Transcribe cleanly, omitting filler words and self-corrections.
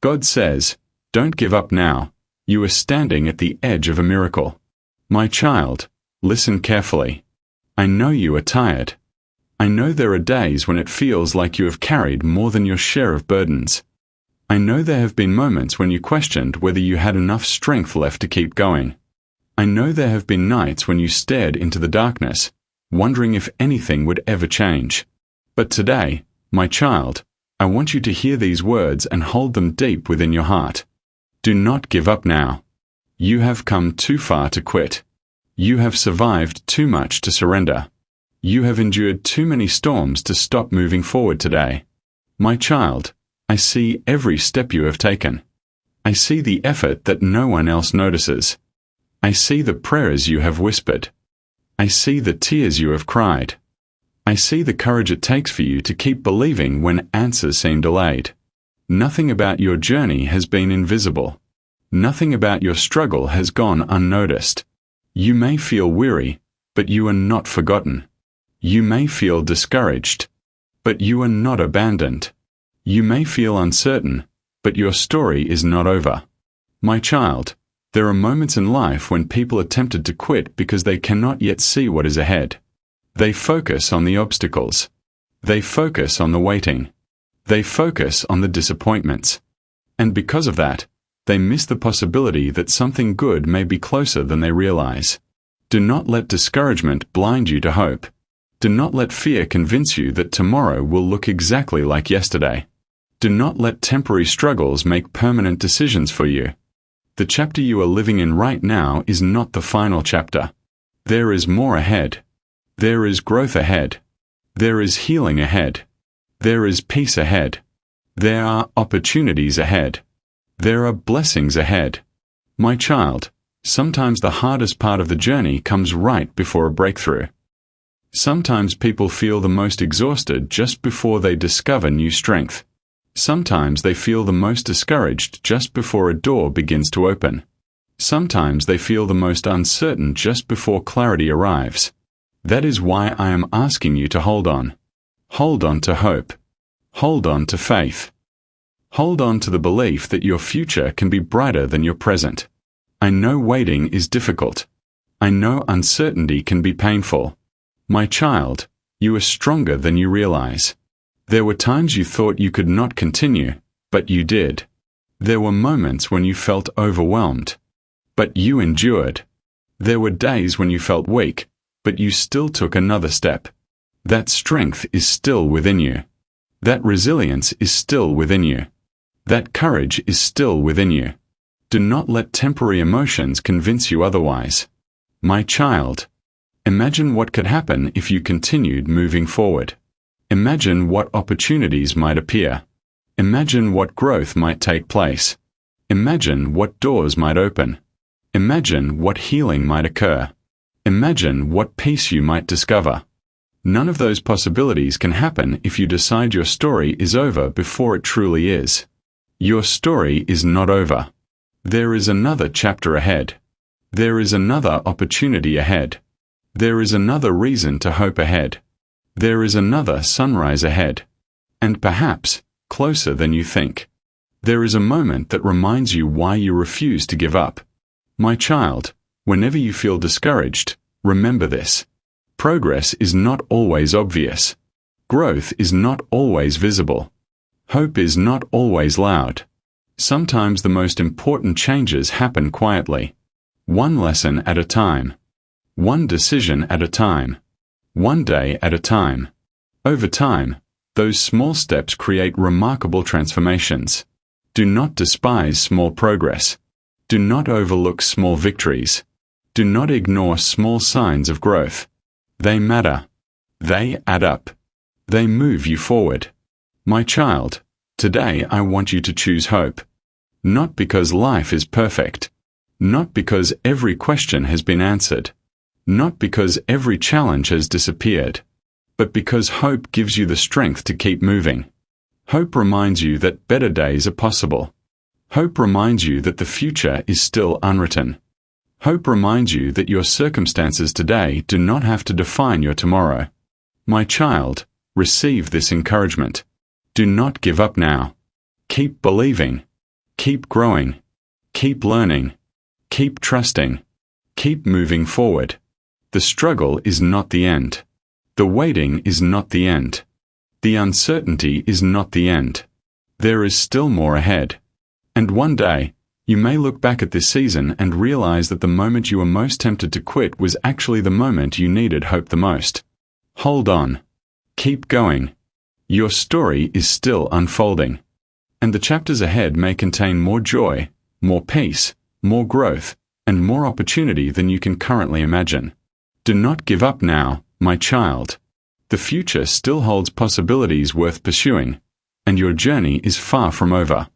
God says, "Don't give up now. You are standing at the edge of a miracle." My child, listen carefully. I know you are tired. I know there are days when it feels like you have carried more than your share of burdens. I know there have been moments when you questioned whether you had enough strength left to keep going. I know there have been nights when you stared into the darkness, wondering if anything would ever change. But today, my child, I want you to hear these words and hold them deep within your heart. Do not give up now. You have come too far to quit. You have survived too much to surrender. You have endured too many storms to stop moving forward today. My child, I see every step you have taken. I see the effort that no one else notices. I see the prayers you have whispered. I see the tears you have cried. I see the courage it takes for you to keep believing when answers seem delayed. Nothing about your journey has been invisible. Nothing about your struggle has gone unnoticed. You may feel weary, but you are not forgotten. You may feel discouraged, but you are not abandoned. You may feel uncertain, but your story is not over. My child, there are moments in life when people are tempted to quit because they cannot yet see what is ahead. They focus on the obstacles. They focus on the waiting. They focus on the disappointments. And because of that, they miss the possibility that something good may be closer than they realize. Do not let discouragement blind you to hope. Do not let fear convince you that tomorrow will look exactly like yesterday. Do not let temporary struggles make permanent decisions for you. The chapter you are living in right now is not the final chapter. There is more ahead. There is growth ahead. There is healing ahead. There is peace ahead. There are opportunities ahead. There are blessings ahead. My child, sometimes the hardest part of the journey comes right before a breakthrough. Sometimes people feel the most exhausted just before they discover new strength. Sometimes they feel the most discouraged just before a door begins to open. Sometimes they feel the most uncertain just before clarity arrives. That is why I am asking you to hold on. Hold on to hope. Hold on to faith. Hold on to the belief that your future can be brighter than your present. I know waiting is difficult. I know uncertainty can be painful. My child, you are stronger than you realize. There were times you thought you could not continue, but you did. There were moments when you felt overwhelmed, but you endured. There were days when you felt weak, but you still took another step. That strength is still within you. That resilience is still within you. That courage is still within you. Do not let temporary emotions convince you otherwise. My child, imagine what could happen if you continued moving forward. Imagine what opportunities might appear. Imagine what growth might take place. Imagine what doors might open. Imagine what healing might occur. Imagine what peace you might discover. None of those possibilities can happen if you decide your story is over before it truly is. Your story is not over. There is another chapter ahead. There is another opportunity ahead. There is another reason to hope ahead. There is another sunrise ahead. And perhaps, closer than you think. There is a moment that reminds you why you refuse to give up. My child, whenever you feel discouraged, remember this. Progress is not always obvious. Growth is not always visible. Hope is not always loud. Sometimes the most important changes happen quietly. One lesson at a time. One decision at a time. One day at a time. Over time, those small steps create remarkable transformations. Do not despise small progress. Do not overlook small victories. Do not ignore small signs of growth. They matter. They add up. They move you forward. My child, today I want you to choose hope. Not because life is perfect. Not because every question has been answered. Not because every challenge has disappeared. But because hope gives you the strength to keep moving. Hope reminds you that better days are possible. Hope reminds you that the future is still unwritten. Hope reminds you that your circumstances today do not have to define your tomorrow. My child, receive this encouragement. Do not give up now. Keep believing. Keep growing. Keep learning. Keep trusting. Keep moving forward. The struggle is not the end. The waiting is not the end. The uncertainty is not the end. There is still more ahead. And one day, you may look back at this season and realize that the moment you were most tempted to quit was actually the moment you needed hope the most. Hold on. Keep going. Your story is still unfolding. And the chapters ahead may contain more joy, more peace, more growth, and more opportunity than you can currently imagine. Do not give up now, my child. The future still holds possibilities worth pursuing, and your journey is far from over.